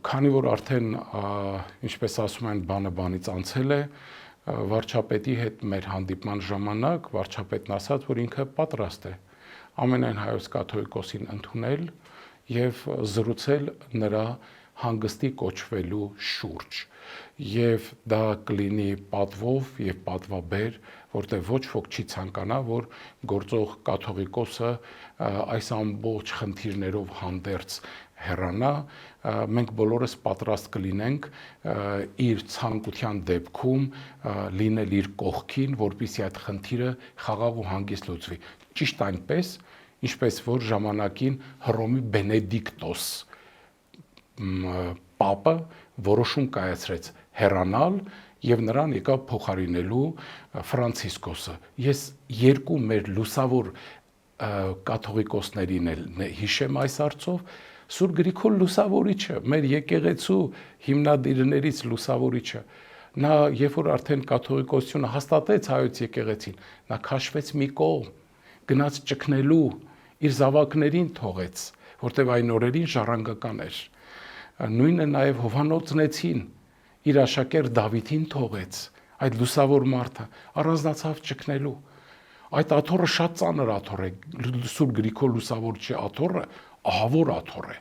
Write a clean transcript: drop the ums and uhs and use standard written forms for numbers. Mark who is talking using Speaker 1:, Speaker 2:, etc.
Speaker 1: Քանի որ արդեն ինչպես ասում են բանը բանից անցել է, վարչապետի հետ մեր հանդիպման ժամանակ վարչապետն ասաց, որ ինքը պատրաստ է ամենայն հայոց կաթողիկոսին ընդունել եւ զրուցել նրա հանգստի կոչվելու շուրջ եւ դա կլինի պատվով եւ պատվաբեր, որտեղ ոչ ոք չի ցանկանա, որ գործող կաթողիկոսը այս ամբողջ խնդիրներով հանդերձ հեռանա, մենք բոլորս պատրաստ կլինենք իր ցանկության դեպքում լինել իր կողքին, որպեսզի այդ խնդիրը խաղաղ ու հանգիստ լուծվի։ Ճիշտ այնպես, ինչպես որ ժամանակին Հռոմի Բենեդիկտոս պապը որոշում կայացրեց հեռանալ եւ նրան եկավ փոխարինելու Ֆրանցիսկոսը։ Ես երկու մեր լուսավոր կաթողիկոսներին էլ հիշեմ այս հարցով, Սուրբ Գրիգոր Լուսավորիչը, մեր եկեղեցու հիմնադիրներից Լուսավորիչը, նա երբ որ արդեն կաթողիկոսությունը հաստատեց հայոց եկեղեցին, նա քաշվեց մի կողմ, գնաց ճգնելու, իր զավակներին թողեց, որտեղ այն օրերին ժառանգական էր։ Նույնը նաև Հովհաննես իր աշակերտ Դավիթին թողեց, այդ լուսավոր մարդը առանձնացավ ճգնելու։ Այդ աթոռը շատ ծանր աթոռ է, Սուրբ Գրիգոր Լուսավորիչի աթոռը ահավոր աթոռ է։